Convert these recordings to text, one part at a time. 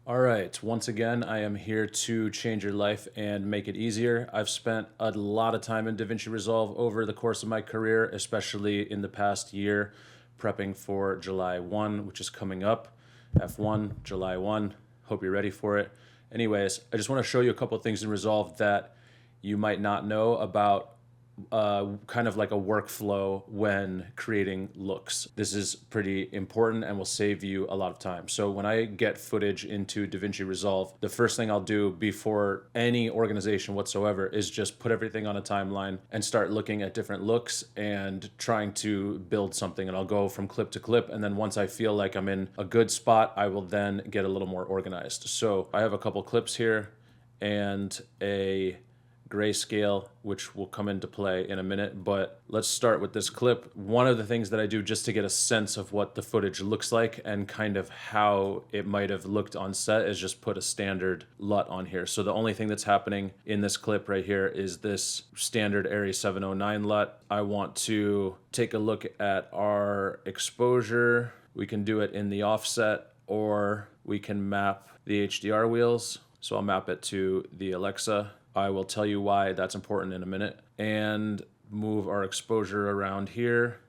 All right, once again, I am here to change your life and make it easier. I've spent a lot of time in DaVinci Resolve over the course of my career, especially in the past year, prepping for July 1, which is coming up. F1, July 1. Hope you're ready for it. Anyways, I just want to show you a couple of things in Resolve that you might not know about kind of like a workflow when creating looks. This is pretty important and will save you a lot of time. So when I get footage into DaVinci Resolve, the first thing I'll do before any organization whatsoever is just put everything on a timeline and start looking at different looks and trying to build something. And I'll go from clip to clip. And then once I feel like I'm in a good spot, I will then get a little more organized. So I have a couple clips here and a grayscale, which will come into play in a minute, but let's start with this clip. One of the things that I do just to get a sense of what the footage looks like and kind of how it might have looked on set is just put a standard LUT on here. So the only thing that's happening in this clip right here is this standard ARRI 709 LUT. I want to take a look at our exposure. We can do it in the offset, or we can map the HDR wheels. So I'll map it to the Alexa. I will tell you why that's important in a minute. And move our exposure around here.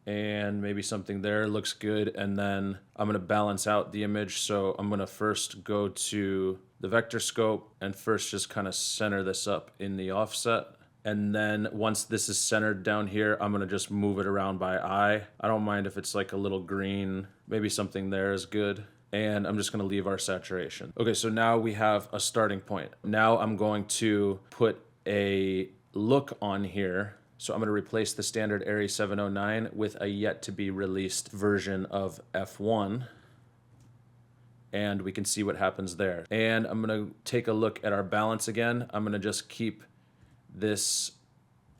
And maybe something there looks good. And then I'm going to balance out the image. So I'm going to first go to the vector scope and first just kind of center this up in the offset. And then once this is centered down here, I'm going to just move it around by eye. I don't mind if it's like a little green. Maybe something there is good. And I'm just going to leave our saturation. Okay, so now we have a starting point. Now I'm going to put a look on here. So I'm going to replace the standard ARRI 709 with a yet to be released version of F1. And we can see what happens there. And I'm going to take a look at our balance again. I'm going to just keep this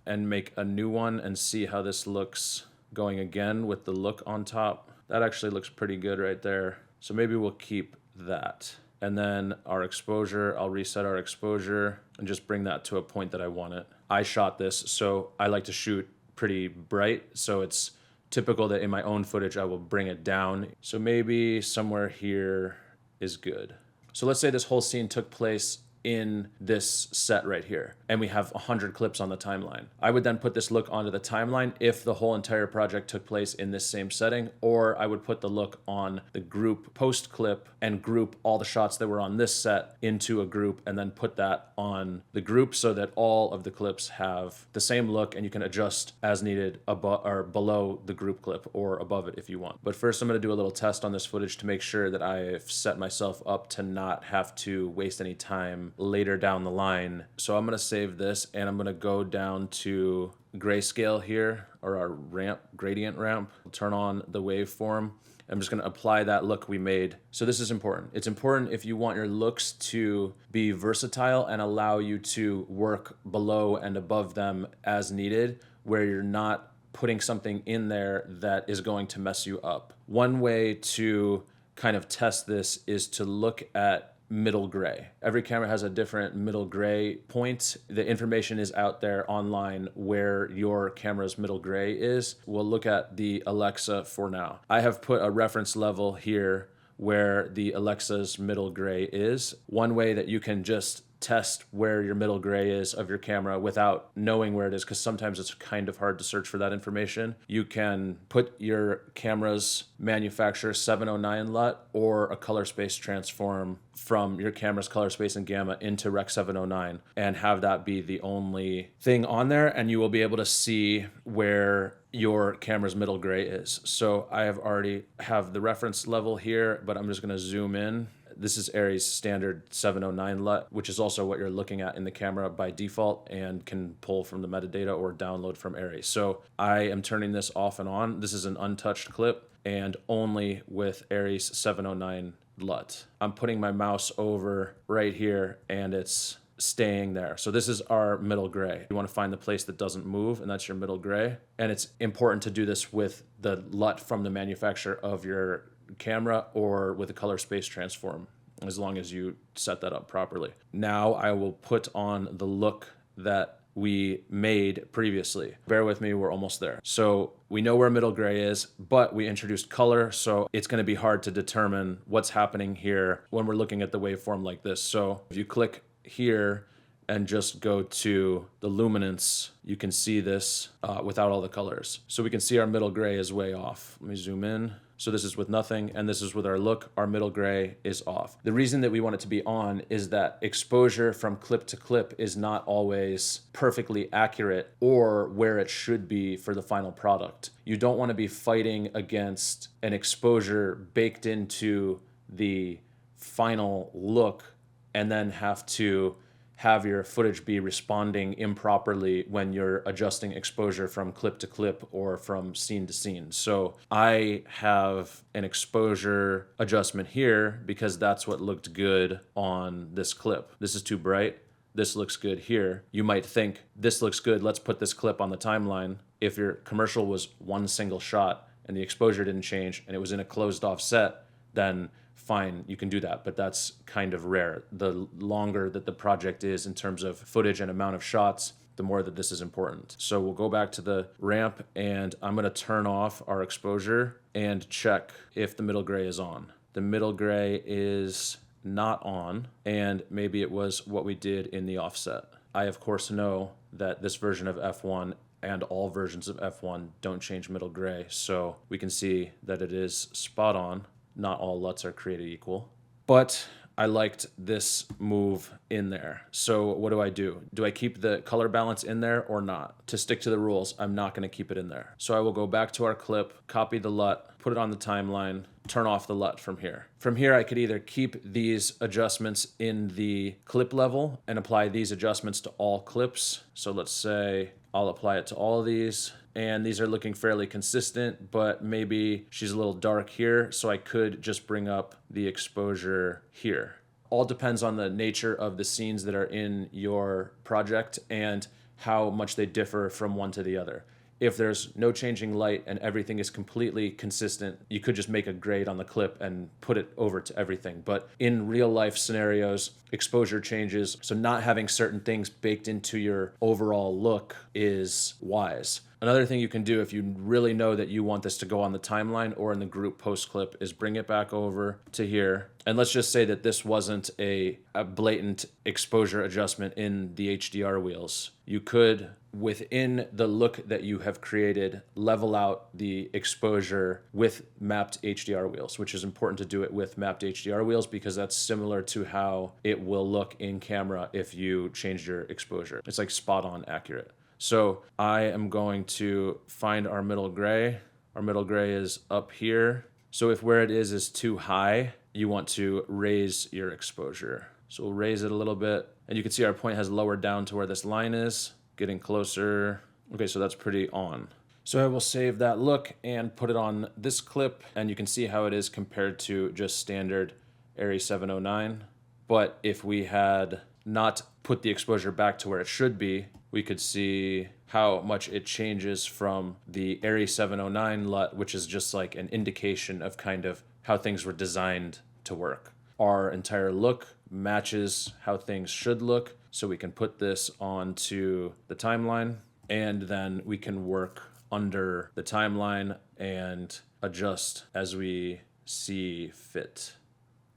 and make a new one and see how this looks going again with the look on top. That actually looks pretty good right there. So maybe we'll keep that. And then our exposure, I'll reset our exposure and just bring that to a point that I want it. I shot this, so I like to shoot pretty bright. So it's typical that in my own footage, I will bring it down. So maybe somewhere here is good. So let's say this whole scene took place in this set right here, and we have 100 clips on the timeline. I would then put this look onto the timeline if the whole entire project took place in this same setting, or I would put the look on the group post clip and group all the shots that were on this set into a group and then put that on the group so that all of the clips have the same look and you can adjust as needed above or below the group clip or above it if you want. But first I'm going to do a little test on this footage to make sure that I've set myself up to not have to waste any time later down the line. So I'm going to save this and I'm going to go down to grayscale here, or our ramp, gradient ramp, turn on the waveform. I'm just going to apply that look we made. So this is important. It's important if you want your looks to be versatile and allow you to work below and above them as needed, where you're not putting something in there that is going to mess you up. One way to kind of test this is to look at middle gray. Every camera has a different middle gray point. The information is out there online where your camera's middle gray is. We'll look at the Alexa for now. I have put a reference level here where the Alexa's middle gray is. One way that you can just test where your middle gray is of your camera without knowing where it is, because sometimes it's kind of hard to search for that information. You can put your camera's manufacturer 709 LUT or a color space transform from your camera's color space and gamma into Rec 709 and have that be the only thing on there, and you will be able to see where your camera's middle gray is. So I have already have the reference level here, but I'm just going to zoom in. This is ARRI's standard 709 LUT, which is also what you're looking at in the camera by default and can pull from the metadata or download from ARRI. So I am turning this off and on. This is an untouched clip and only with ARRI's 709 LUT. I'm putting my mouse over right here and it's staying there. So this is our middle gray. You want to find the place that doesn't move, and that's your middle gray. And it's important to do this with the LUT from the manufacturer of your camera or with a color space transform, as long as you set that up properly. Now I will put on the look that we made previously. Bear with me, we're almost there. So we know where middle gray is, but we introduced color, so it's going to be hard to determine what's happening here when we're looking at the waveform like this. So if you click here and just go to the luminance, you can see this without all the colors. So we can see our middle gray is way off. Let me zoom in. So this is with nothing, and this is with our look. Our middle gray is off. The reason that we want it to be on is that exposure from clip to clip is not always perfectly accurate or where it should be for the final product. You don't want to be fighting against an exposure baked into the final look and then have to have your footage be responding improperly when you're adjusting exposure from clip to clip or from scene to scene. So I have an exposure adjustment here because that's what looked good on this clip. This is too bright. This looks good here. You might think, this looks good, let's put this clip on the timeline. If your commercial was one single shot and the exposure didn't change and it was in a closed off set, then fine, you can do that, but that's kind of rare. The longer that the project is in terms of footage and amount of shots, the more that this is important. So we'll go back to the ramp and I'm gonna turn off our exposure and check if the middle gray is on. The middle gray is not on, and maybe it was what we did in the offset. I of course know that this version of F1 and all versions of F1 don't change middle gray, so we can see that it is spot on. Not all LUTs are created equal, but I liked this move in there. So what do? Do I keep the color balance in there or not? To stick to the rules, I'm not going to keep it in there. So I will go back to our clip, copy the LUT, put it on the timeline, turn off the LUT from here. From here, I could either keep these adjustments in the clip level and apply these adjustments to all clips. So let's say I'll apply it to all of these. And these are looking fairly consistent, but maybe she's a little dark here, so I could just bring up the exposure here. All depends on the nature of the scenes that are in your project and how much they differ from one to the other. If there's no changing light and everything is completely consistent, you could just make a grade on the clip and put it over to everything. But in real life scenarios, exposure changes, so not having certain things baked into your overall look is wise. Another thing you can do if you really know that you want this to go on the timeline or in the group post clip is bring it back over to here. And let's just say that this wasn't a blatant exposure adjustment in the HDR wheels. You could, within the look that you have created, level out the exposure with mapped HDR wheels, which is important to do it with mapped HDR wheels because that's similar to how it will look in camera if you change your exposure. It's like spot on accurate. So I am going to find our middle gray. Our middle gray is up here. So if where it is too high, you want to raise your exposure. So we'll raise it a little bit. And you can see our point has lowered down to where this line is, getting closer. Okay, so that's pretty on. So I will save that look and put it on this clip. And you can see how it is compared to just standard ARRI 709. But if we had not put the exposure back to where it should be, we could see how much it changes from the ARRI 709 LUT, which is just like an indication of kind of how things were designed to work. Our entire look matches how things should look, so we can put this onto the timeline, and then we can work under the timeline and adjust as we see fit.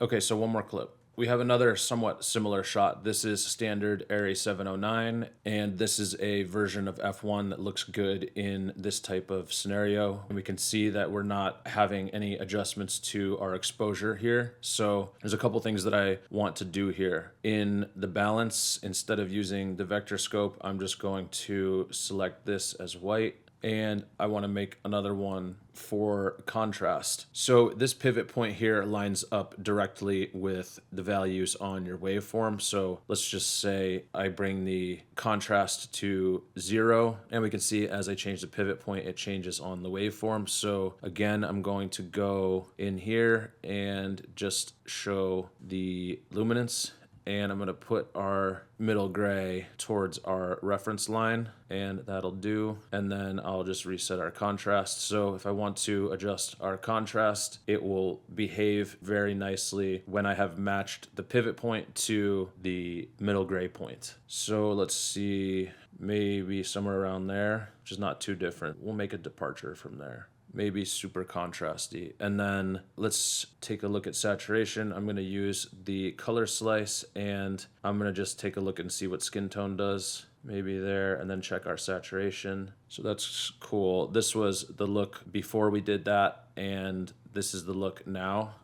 Okay, so one more clip. We have another somewhat similar shot. This is standard ARRI 709, and this is a version of F1 that looks good in this type of scenario. And we can see that we're not having any adjustments to our exposure here. So there's a couple things that I want to do here. In the balance, instead of using the vector scope, I'm just going to select this as white. And I want to make another one for contrast. So this pivot point here lines up directly with the values on your waveform. So let's just say I bring the contrast to 0, and we can see as I change the pivot point, it changes on the waveform. So again, I'm going to go in here and just show the luminance and I'm gonna put our middle gray towards our reference line, and that'll do. And then I'll just reset our contrast. So if I want to adjust our contrast, it will behave very nicely when I have matched the pivot point to the middle gray point. So let's see, maybe somewhere around there, which is not too different. We'll make a departure from there. Maybe super contrasty. And then let's take a look at saturation. I'm gonna use the color slice, and I'm gonna just take a look and see what skin tone does. Maybe there, and then check our saturation. So that's cool. This was the look before we did that, and this is the look now.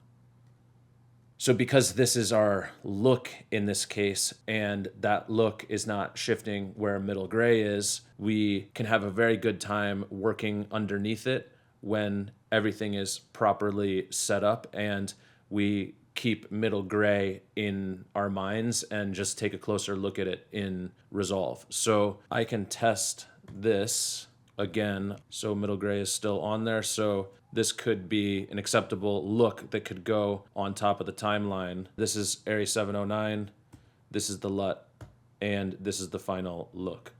So because this is our look in this case, and that look is not shifting where middle gray is, we can have a very good time working underneath it when everything is properly set up and we keep middle gray in our minds and just take a closer look at it in Resolve. So I can test this again. So middle gray is still on there. So this could be an acceptable look that could go on top of the timeline. This is Area 709, this is the LUT, and this is the final look.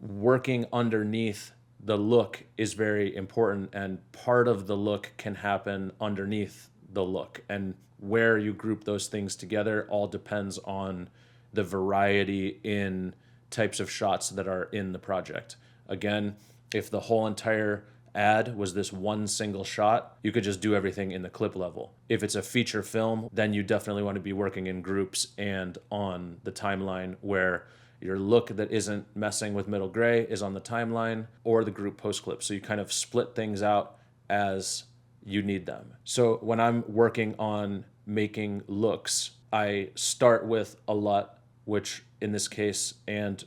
Working underneath the look is very important, and part of the look can happen underneath the look. And where you group those things together all depends on the variety in types of shots that are in the project. Again, if the whole entire ad was this one single shot, you could just do everything in the clip level. If it's a feature film, then you definitely want to be working in groups and on the timeline where your look that isn't messing with middle gray is on the timeline or the group post clip. So you kind of split things out as you need them. So when I'm working on making looks, I start with a LUT, which in this case and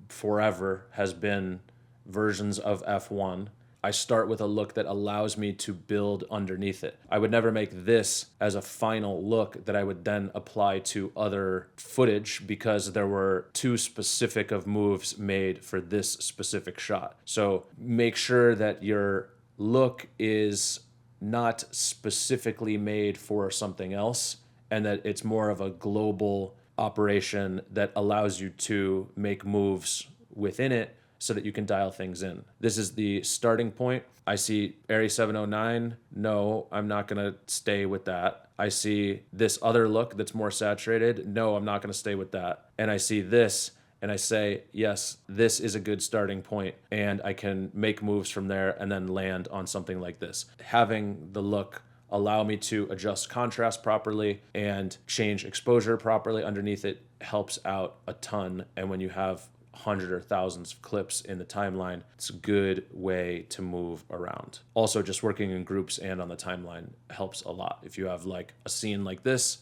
forever has been versions of F1. I start with a look that allows me to build underneath it. I would never make this as a final look that I would then apply to other footage because there were too specific of moves made for this specific shot. So make sure that your look is not specifically made for something else and that it's more of a global operation that allows you to make moves within it so that you can dial things in. This is the starting point. I see Area 709. No, I'm not gonna stay with that. I see this other look that's more saturated. No, I'm not gonna stay with that. And I see this and I say, yes, this is a good starting point, and I can make moves from there and then land on something like this. Having the look allow me to adjust contrast properly and change exposure properly underneath it helps out a ton. And when you have hundreds or thousands of clips in the timeline, it's a good way to move around. Also, just working in groups and on the timeline helps a lot. If you have like a scene like this,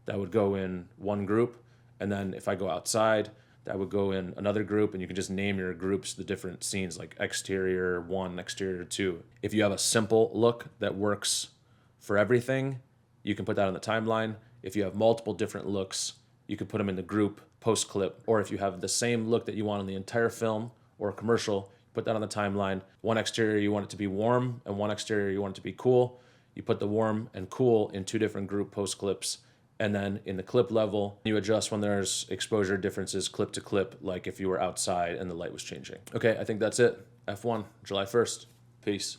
that would go in one group, and then if I go outside, that would go in another group, and you can just name your groups the different scenes, like exterior 1, exterior 2. If you have a simple look that works for everything, you can put that on the timeline. If you have multiple different looks, you can put them in the group post clip, or if you have the same look that you want on the entire film or commercial, put that on the timeline. One exterior you want it to be warm, and one exterior you want it to be cool. You put the warm and cool in two different group post clips, and then in the clip level, you adjust when there's exposure differences clip to clip, like if you were outside and the light was changing. Okay, I think that's it. F1, July 1st. Peace.